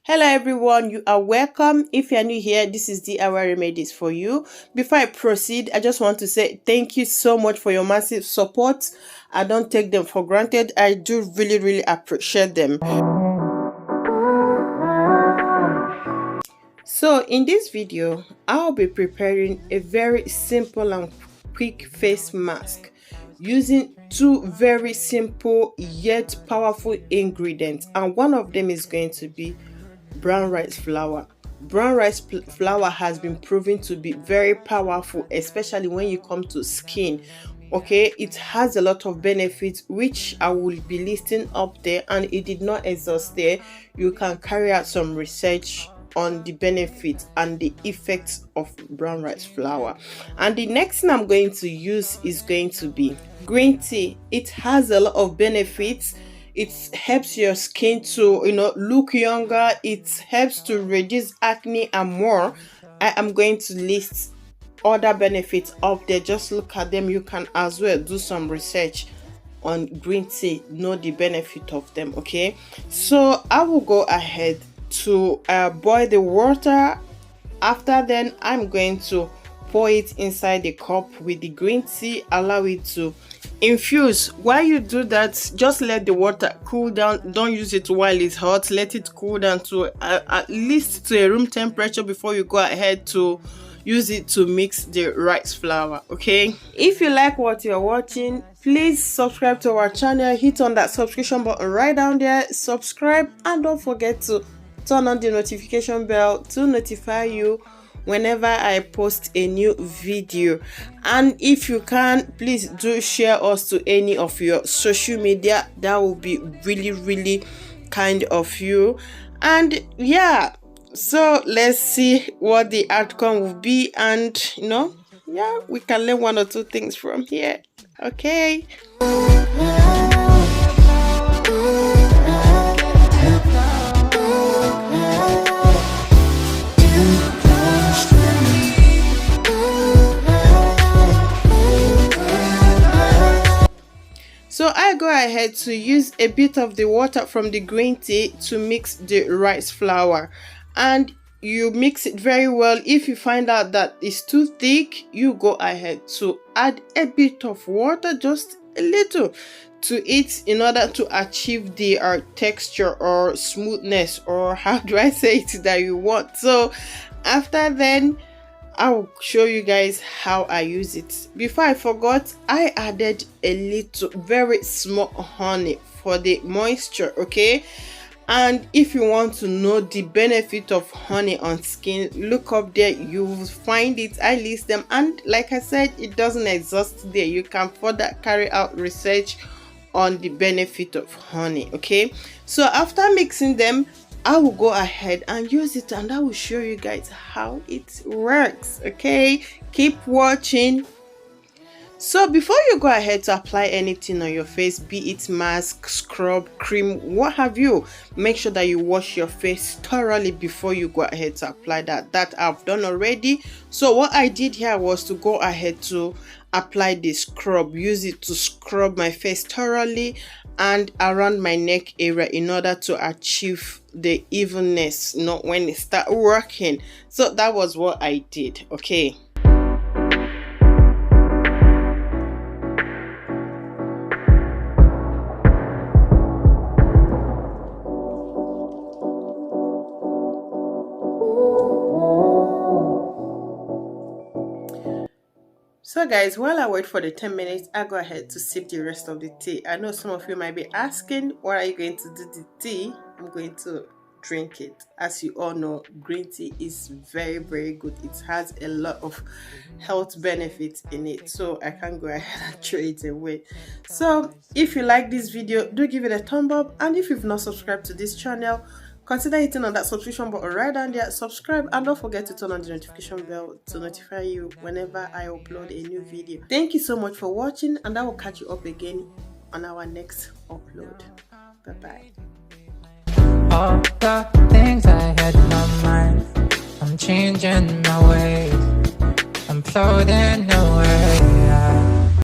Hello everyone, you are welcome. If you're new here, this is DIY Remedies for you. Before I proceed, I just want to say thank you so much for your massive support. I don't take them for granted. I do really appreciate them. So in this video, I'll be preparing a very simple and quick face mask using two very simple yet powerful ingredients, and one of them is going to be brown rice flour. Brown rice flour has been proven to be very powerful, especially when you come to skin. Okay, it has a lot of benefits which I will be listing up there, and it did not exhaust there. You can carry out some research on the benefits and the effects of brown rice flour. And the next thing I'm going to use is going to be green tea. It has a lot of benefits. It helps your skin to look younger. It helps to reduce acne and more. I am going to list other benefits up there. Just look at them. You can as well do some research on green tea, know the benefit of them. Okay, so I will go ahead to boil the water. After then, I'm going to pour it inside the cup with the green tea, allow it to infuse. While you do that, just let the water cool down. Don't use it while it's hot. Let it cool down to at least to a room temperature before you go ahead to use it to mix the rice flour. Okay, if you like what you're watching, please subscribe to our channel. Hit on that subscription button right down there, subscribe, and don't forget to turn on the notification bell to notify you whenever I post a new video. And if you can, please do share us to any of your social media. That will be really kind of you. And yeah, so let's see what the outcome will be, and we can learn one or two things from here. Okay, so I go ahead to use a bit of the water from the green tea to mix the rice flour, and you mix it very well. If you find out that it's too thick, you go ahead to add a bit of water, just a little, to it in order to achieve the texture or smoothness, or how do I say it, that you want. So after then, I will show you guys how I use it. Before I forgot, I added a little, very small honey for the moisture. Okay, and if you want to know the benefit of honey on skin, look up there, you will find it. I list them, and like I said, it doesn't exhaust there. You can further carry out research on the benefit of honey. Okay, so after mixing them, I will go ahead and use it, and I will show you guys how it works. Okay, keep watching. So before you go ahead to apply anything on your face, be it mask, scrub, cream, what have you, make sure that you wash your face thoroughly before you go ahead to apply that I've done already. So what I did here was to go ahead to apply the scrub, use it to scrub my face thoroughly and around my neck area in order to achieve the evenness, not when it start working. So that was what I did. Okay, so guys, while I wait for the 10 minutes, I go ahead to sip the rest of the tea. I know some of you might be asking, what are you going to do the tea? I'm going to drink it. As you all know, green tea is very good. It has a lot of health benefits in it, so I can't go ahead and throw it away. So if you like this video, do give it a thumb up, and if you've not subscribed to this channel, consider hitting on that subscription button right down there, subscribe, and don't forget to turn on the notification bell to notify you whenever I upload a new video. Thank you so much for watching, and I will catch you up again on our next upload. Bye bye. All the things I had in my mind, I'm changing my ways, I'm floating away.